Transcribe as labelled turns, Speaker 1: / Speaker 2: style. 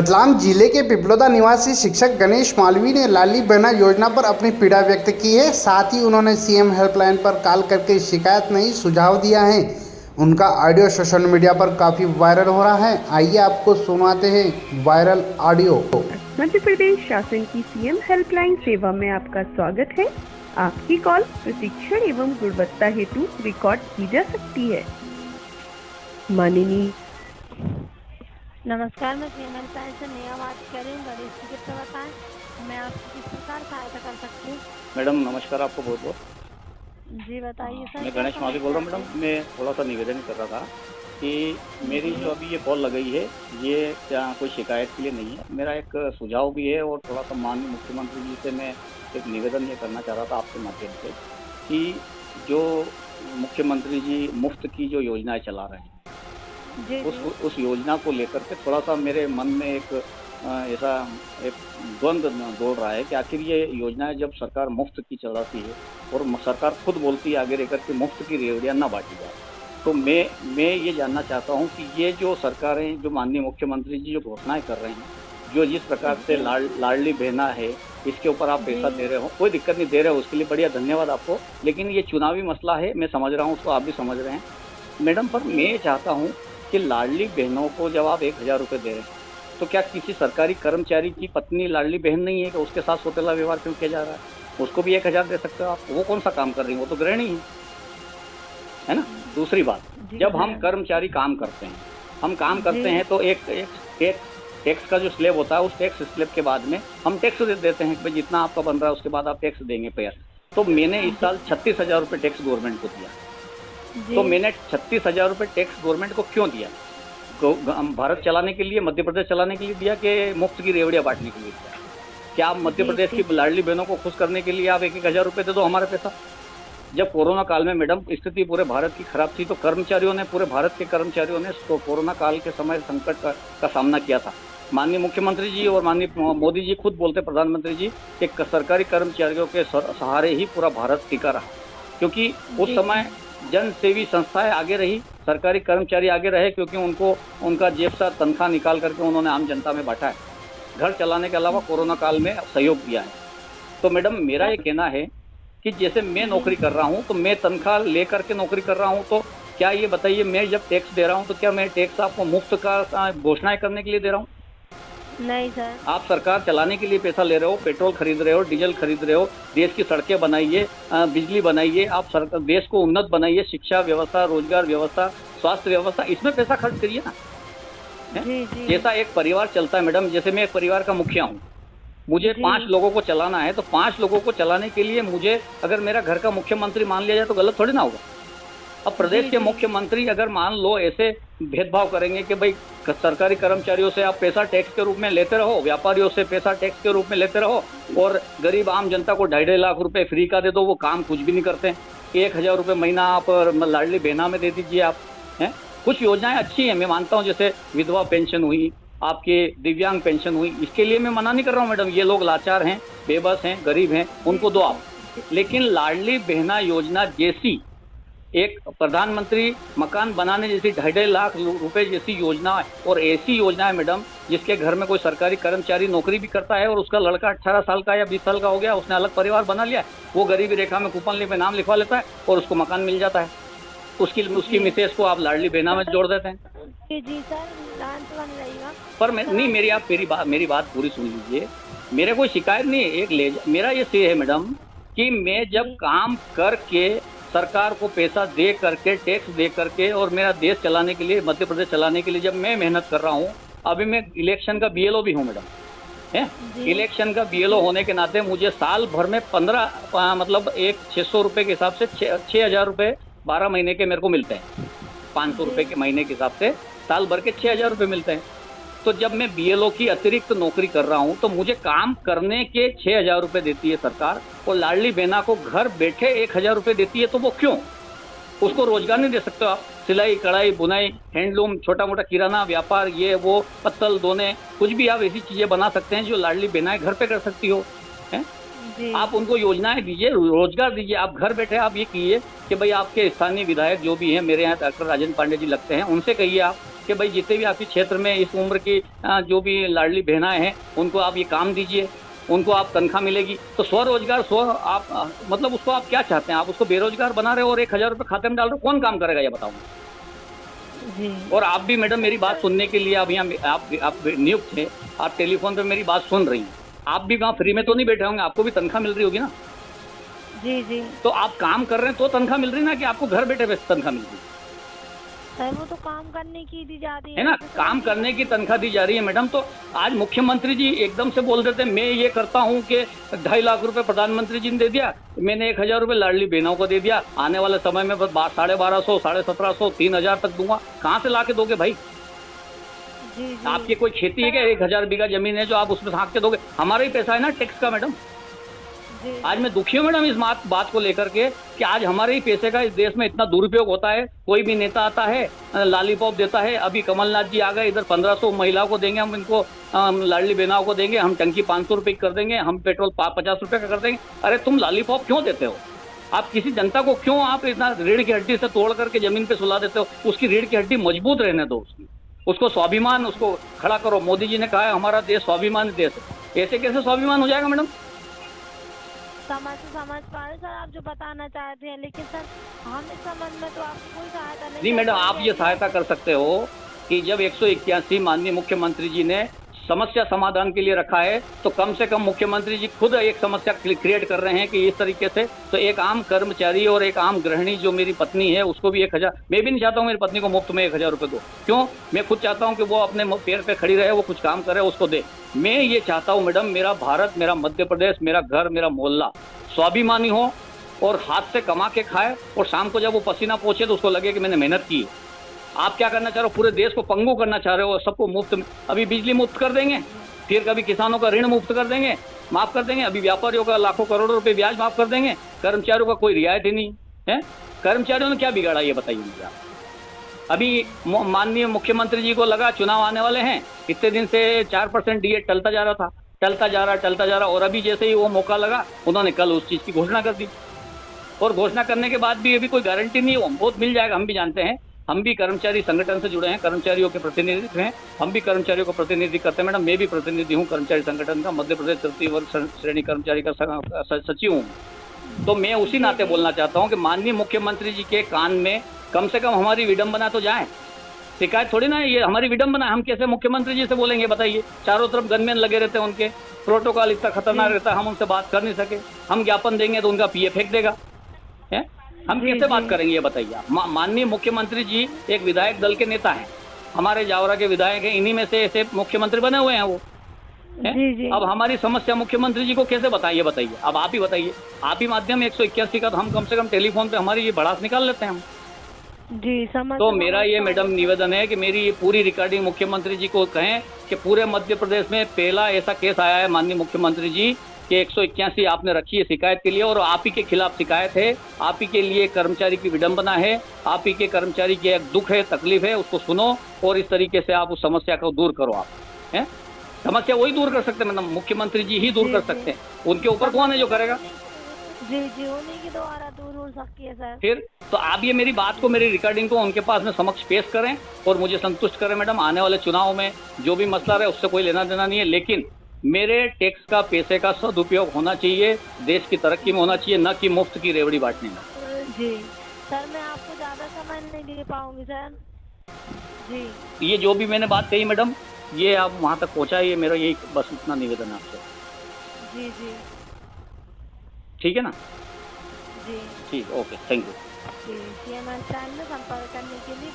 Speaker 1: रतलाम जिले के पिपलोदा निवासी शिक्षक गणेश मालवी ने लाडली बहना योजना पर अपनी पीड़ा व्यक्त की है। साथ ही उन्होंने सीएम हेल्पलाइन पर कॉल करके शिकायत नहीं सुझाव दिया है। उनका ऑडियो सोशल मीडिया पर काफ़ी वायरल हो रहा है। आइए आपको सुनाते हैं वायरल ऑडियो।
Speaker 2: मध्य प्रदेश शासन की सीएम हेल्पलाइन सेवा में आपका स्वागत है। आपकी कॉल प्रशिक्षण एवं गुणवत्ता हेतु रिकॉर्ड की जा सकती है। माननीय
Speaker 3: नमस्कार, मैं सीएम हेल्पलाइन से नेहा बात कर रही हूँ। गणेश जी के बताएं, मैं आपकी किस प्रकार सहायता कर सकती हूँ?
Speaker 4: मैडम नमस्कार, आपको बहुत बहुत।
Speaker 3: जी बताइए सर।
Speaker 4: मैं गणेश मालवी बोल रहा हूँ। मैडम मैं थोड़ा सा निवेदन कर रहा था कि मेरी जो अभी ये कॉल लगाई है ये क्या कोई शिकायत के लिए नहीं है। मेरा एक सुझाव भी है और थोड़ा सा माननीय मुख्यमंत्री जी से मैं एक निवेदन ये करना चाह रहा था आपके माध्यम से कि जो मुख्यमंत्री जी मुफ्त की जो योजनाएं चला रहे हैं उस योजना को लेकर के थोड़ा सा मेरे मन में एक ऐसा एक द्वंद्व दौड़ रहा है कि आखिर ये योजनाएं जब सरकार मुफ्त की चलाती है और सरकार खुद बोलती है आगे रहकर के मुफ्त की रेवड़ियाँ ना बांटी जाए, तो मैं ये जानना चाहता हूँ कि ये जो सरकारें जो माननीय मुख्यमंत्री जी जो घोषणाएं कर रहे हैं, जो जिस प्रकार से लाडली बहना है इसके ऊपर आप पैसा दे रहे हो, कोई दिक्कत नहीं, दे रहे हो उसके लिए बढ़िया, धन्यवाद आपको। लेकिन ये चुनावी मसला है, मैं समझ रहा हूँ उसको, आप भी समझ रहे हैं मैडम। पर मैं चाहता हूँ कि लाडली बहनों को जब आप 1000 रुपये दे रहे हैं तो क्या किसी सरकारी कर्मचारी की पत्नी लाडली बहन नहीं है कि उसके साथ सौतेला व्यवहार क्यों किया जा रहा है? उसको भी 1000 दे सकते हो आप। वो कौन सा काम कर रही है? वो तो गृहिणी है ना। दूसरी बात, जब हम कर्मचारी काम करते हैं, हम काम करते हैं तो एक टैक्स का जो स्लैब होता है उस टैक्स स्लैब के बाद में हम टैक्स दे देते हैं कि भाई जितना आपका बन रहा है उसके बाद आप टैक्स देंगे पैर। तो मैंने इस साल 36,000 रुपये टैक्स गवर्नमेंट को दिया। तो मैंने 36,000 रुपये टैक्स गवर्नमेंट को क्यों दिया? भारत चलाने के लिए, मध्य प्रदेश चलाने के लिए दिया कि मुफ्त की रेवड़ियाँ बांटने के लिए दिया? क्या आप मध्य प्रदेश की लाडली बहनों को खुश करने के लिए आप 1,000 रुपये दे दो हमारा पैसा? जब कोरोना काल में मैडम स्थिति पूरे भारत की खराब थी तो कर्मचारियों ने, पूरे भारत के कर्मचारियों ने तो कोरोना काल के समय संकट का सामना किया था। माननीय मुख्यमंत्री जी और माननीय मोदी जी खुद बोलते, प्रधानमंत्री जी, कि सरकारी कर्मचारियों के सहारे ही पूरा भारत टिका रहा, क्योंकि उस समय जन सेवी संस्थाएं आगे रही, सरकारी कर्मचारी आगे रहे, क्योंकि उनको उनका जेब से तनख्वाह निकाल करके उन्होंने आम जनता में बांटा है। घर चलाने के अलावा कोरोना काल में सहयोग दिया है। तो मैडम मेरा ये कहना है कि जैसे मैं नौकरी कर रहा हूँ तो मैं तनख्वाह ले करके नौकरी कर रहा हूँ, तो क्या ये बताइए, मैं जब टैक्स दे रहा हूँ तो क्या मैं टैक्स आपको मुफ्त का घोषणाएं करने के लिए दे रहा हूँ?
Speaker 3: नहीं सर।
Speaker 4: आप सरकार चलाने के लिए पैसा ले रहे हो, पेट्रोल खरीद रहे हो, डीजल खरीद रहे हो, देश की सड़कें बनाइए, बिजली बनाइए, आप देश को उन्नत बनाइए, शिक्षा व्यवस्था, रोजगार व्यवस्था, स्वास्थ्य व्यवस्था, इसमें पैसा खर्च करिए ना।
Speaker 3: जी।
Speaker 4: जैसा एक परिवार चलता है मैडम, जैसे मैं एक परिवार का मुखिया हूँ, मुझे 5 लोगों को चलाना है, तो 5 लोगों को चलाने के लिए मुझे अगर मेरा घर का मुख्यमंत्री मान लिया जाए तो गलत थोड़ी ना होगा। अब प्रदेश के मुख्यमंत्री अगर मान लो ऐसे भेदभाव करेंगे कि भाई सरकारी कर्मचारियों से आप पैसा टैक्स के रूप में लेते रहो, व्यापारियों से पैसा टैक्स के रूप में लेते रहो, और गरीब आम जनता को 2.5 लाख रुपए फ्री का दे दो, वो काम कुछ भी नहीं करते। 1,000 रुपये महीना आप लाडली बहना में दे दीजिए आप, हैं। कुछ योजनाएं अच्छी हैं, मैं मानता हूँ, जैसे विधवा पेंशन हुई, आपके दिव्यांग पेंशन हुई, इसके लिए मैं मना नहीं कर रहा हूँ मैडम। ये लोग लाचार हैं, बेबस हैं, गरीब हैं, उनको दो आप। लेकिन लाडली बहना योजना जैसी, एक प्रधानमंत्री मकान बनाने जैसी 2.5 लाख रुपए जैसी योजना, और ऐसी योजना है मैडम जिसके घर में कोई सरकारी कर्मचारी नौकरी भी करता है और उसका लड़का 18 साल का या 20 साल का हो गया, उसने अलग परिवार बना लिया, वो गरीबी रेखा में कूपन पे नाम लिखवा लेता है और उसको मकान मिल जाता है। उसकी मिसेज को आप लाडली बहना में जोड़ देते हैं।
Speaker 3: जी सर,
Speaker 4: पर नहीं, मेरी बात पूरी सुन लीजिए। मेरे कोई शिकायत नहीं है, मेरा ये से है मैडम कि मैं जब काम करके सरकार को पैसा दे करके, टैक्स दे करके, और मेरा देश चलाने के लिए, मध्य प्रदेश चलाने के लिए जब मैं मेहनत कर रहा हूँ, अभी मैं इलेक्शन का BLO भी हूँ मैडम, है। इलेक्शन का BLO होने के नाते मुझे साल भर में 15 मतलब एक 600 रुपये के हिसाब से 6,000 रुपये 12 महीने के मेरे को मिलते हैं। 500 रुपये के महीने के हिसाब से साल भर के 6,000 रुपये मिलते हैं। तो जब मैं BLO की अतिरिक्त नौकरी कर रहा हूं तो मुझे काम करने के 6,000 रुपये देती है सरकार, और लाडली बहना को घर बैठे 1,000 रुपये देती है। तो वो क्यों? उसको रोजगार नहीं दे सकते आप? सिलाई, कढ़ाई, बुनाई, हैंडलूम, छोटा मोटा किराना व्यापार, ये वो, पत्तल दोने, कुछ भी आप ऐसी चीज़ें बना सकते हैं जो लाडली बहनाएं घर पे कर सकती हो, हैं।
Speaker 3: जी
Speaker 4: आप उनको योजनाएं दीजिए, रोजगार दीजिए। आप घर बैठे आप ये कीजिए कि भाई आपके स्थानीय विधायक जो भी हैं, मेरे यहाँ डॉक्टर राजेंद्र पांडे जी लगते हैं, उनसे कहिए आप कि भाई जितने भी आपके क्षेत्र में इस उम्र की जो भी लाडली बहनाएं हैं उनको आप ये काम दीजिए, उनको आप तनख्वाह मिलेगी। तो स्वरोजगार आप मतलब उसको आप क्या चाहते हैं? आप उसको बेरोजगार बना रहे हो और 1,000 रुपये खाते में डाल रहे हो, कौन काम करेगा ये बताओ।
Speaker 3: जी
Speaker 4: और आप भी मैडम मेरी बात सुनने के लिए अब यहाँ आप नियुक्त हैं, आप टेलीफोन पे मेरी बात सुन रही हैं। आप भी वहाँ फ्री में तो नहीं बैठे होंगे, आपको भी तनख्वाह मिल रही होगी ना।
Speaker 3: जी जी
Speaker 4: तो आप काम कर रहे हैं तो तनख्वाह मिल रही ना, कि आपको घर बैठे तनख्वाह मिल रही
Speaker 3: सर, वो तो काम करने की दी जा रही
Speaker 4: है ना। काम करने की तनख्वाह दी जा रही है मैडम। तो आज मुख्यमंत्री जी एकदम से बोल देते हैं मैं ये करता हूँ कि 2.5 लाख रुपए प्रधानमंत्री जी ने दे दिया, मैंने 1,000 रुपये लाडली बहनों को दे दिया, आने वाले समय में बस 1,250, 1,750, 3,000 तक दूंगा। कहाँ से ला के दोगे भाई?
Speaker 3: जी जी
Speaker 4: आपकी कोई खेती है क्या? 1,000 बीघा जमीन है जो आप उसमें हाँक के दोगे? हमारा ही पैसा है ना टैक्स का मैडम।
Speaker 3: जी
Speaker 4: आज मैं दुखी हूँ मैडम इस बात को लेकर के कि आज हमारे ही पैसे का इस देश में इतना दुरुपयोग होता है। कोई भी नेता आता है लॉलीपॉप देता है। अभी कमलनाथ जी आ गए, इधर 1,500 महिलाओं को देंगे, हम इनको लाडली बहनाओं को देंगे, हम टंकी 500 रुपये की कर देंगे, हम पेट्रोल 50 रुपये का कर देंगे। अरे तुम लॉलीपॉप क्यों देते हो? आप किसी जनता को क्यों आप इतना रीढ़ की हड्डी से तोड़ करके जमीन पे सुला देते हो? उसकी रीढ़ की हड्डी मजबूत रहने दो, उसको स्वाभिमान उसको खड़ा करो। मोदी जी ने कहा है हमारा देश स्वाभिमान देश है, ऐसे कैसे स्वाभिमान हो जाएगा मैडम?
Speaker 3: समझ पा रहे सर आप जो बताना चाहते हैं, लेकिन सर हम इस संबंध में तो आपको कोई सहायता नहीं
Speaker 4: नहीं मैडम,
Speaker 3: कर
Speaker 4: आप
Speaker 3: पाएंगे।
Speaker 4: ये सहायता कर सकते हो कि जब 181 माननीय मुख्यमंत्री जी ने समस्या समाधान के लिए रखा है, तो कम से कम मुख्यमंत्री जी खुद एक समस्या क्रिएट कर रहे हैं कि इस तरीके से। तो एक आम कर्मचारी और एक आम गृहिणी जो मेरी पत्नी है उसको भी 1,000, मैं भी नहीं चाहता हूँ मेरी पत्नी को मुफ्त में 1,000 रुपये दो। क्यों? मैं खुद चाहता हूँ कि वो अपने पैर पे खड़ी रहे, वो कुछ काम करे, उसको दे। मैं ये चाहता हूँ मैडम, मेरा भारत, मेरा मध्य प्रदेश, मेरा घर, मेरा मोहल्ला स्वाभिमानी हो और हाथ से कमा के खाए, और शाम को जब वो पसीना पोछे तो उसको लगे कि मैंने मेहनत की है। आप क्या करना चाह रहे हो? पूरे देश को पंगु करना चाह रहे हो, सबको मुफ्त में। अभी बिजली मुफ्त कर देंगे, फिर कभी किसानों का ऋण मुफ्त कर देंगे, माफ कर देंगे, अभी व्यापारियों का लाखों करोड़ों रुपए ब्याज माफ कर देंगे, कर्मचारियों का कोई रियायत ही नहीं है। कर्मचारियों ने क्या बिगाड़ा ये बताइए मुझे आप। अभी माननीय मुख्यमंत्री जी को लगा चुनाव आने वाले हैं, इतने दिन से 4% डीए टलता जा रहा था, टलता जा रहा, और अभी जैसे ही वो मौका लगा उन्होंने कल उस चीज की घोषणा कर दी। और घोषणा करने के बाद भी अभी कोई गारंटी नहीं है, बहुत मिल जाएगा, हम भी जानते हैं। हम भी कर्मचारी संगठन से जुड़े हैं, कर्मचारियों के प्रतिनिधित्व हैं, हम भी कर्मचारियों को प्रतिनिधि करते हैं मैडम। मैं भी प्रतिनिधि हूँ कर्मचारी संगठन का, मध्य प्रदेश तृतीय वर्ग श्रेणी कर्मचारी का सचिव हूँ। तो मैं उसी नाते बोलना चाहता हूँ कि माननीय मुख्यमंत्री जी के कान में कम से कम हमारी विडंबना तो जाए। शिकायत थोड़ी ना है, ये हमारी विडंबना है। हम कैसे मुख्यमंत्री जी से बोलेंगे बताइए? चारों तरफ गनमैन लगे रहते हैं, उनके प्रोटोकॉल इतना खतरनाक रहता है, हम उनसे बात कर नहीं सके। हम ज्ञापन देंगे तो उनका पीए फेंक देगा है। हम कैसे बात करेंगे ये बताइए आप? माननीय मुख्यमंत्री जी एक विधायक दल के नेता हैं, हमारे जावरा के विधायक हैं, इन्हीं में से ऐसे मुख्यमंत्री बने हुए हैं वो है?
Speaker 3: जी जी
Speaker 4: अब हमारी समस्या मुख्यमंत्री जी को कैसे बताइए? बताइए अब आप ही बताइए। आप ही माध्यम 181 का, तो हम कम से कम टेलीफोन पे हमारी ये भड़ास निकाल लेते हैं हम।
Speaker 3: जी समझ।
Speaker 4: तो मेरा ये मैडम निवेदन है कि मेरी ये पूरी रिकॉर्डिंग मुख्यमंत्री जी को कहें कि पूरे मध्य प्रदेश में पहला ऐसा केस आया है माननीय मुख्यमंत्री जी कि 181 आपने रखी है शिकायत के लिए, और आप ही के खिलाफ शिकायत है, आप ही के लिए कर्मचारी की विडंबना है, आप ही के कर्मचारी की एक दुख है, तकलीफ है, उसको सुनो और इस तरीके से आप उस समस्या को दूर करो। आप हैं, समस्या वही दूर कर सकते हैं मैडम, मुख्यमंत्री जी ही दूर कर सकते हैं। उनके ऊपर कौन है जो करेगा?
Speaker 3: जी जी उन्हीं के द्वारा दूर हो सकती है सर।
Speaker 4: फिर तो आप ये मेरी बात को, मेरी रिकॉर्डिंग को उनके पास में समक्ष पेश करें और मुझे संतुष्ट करें मैडम। आने वाले चुनाव में जो भी मसला रहे उससे कोई लेना देना नहीं है, लेकिन मेरे टैक्स का पैसे का सदुपयोग होना चाहिए, देश की तरक्की में होना चाहिए, न कि मुफ्त की रेवड़ी बांटने में।
Speaker 3: जी सर, मैं आपको ज़्यादा समय नहीं दे पाऊंगी सर। जी
Speaker 4: ये जो भी मैंने बात कही मैडम, ये आप वहाँ तक पहुँचाइए, मेरा यही बस इतना निवेदन है आपसे।
Speaker 3: जी जी
Speaker 4: ठीक है ना?
Speaker 3: जी
Speaker 4: ठीक, ओके, थैंक यू।
Speaker 3: जी CM हेल्पलाइन में संपर्क करने के लिए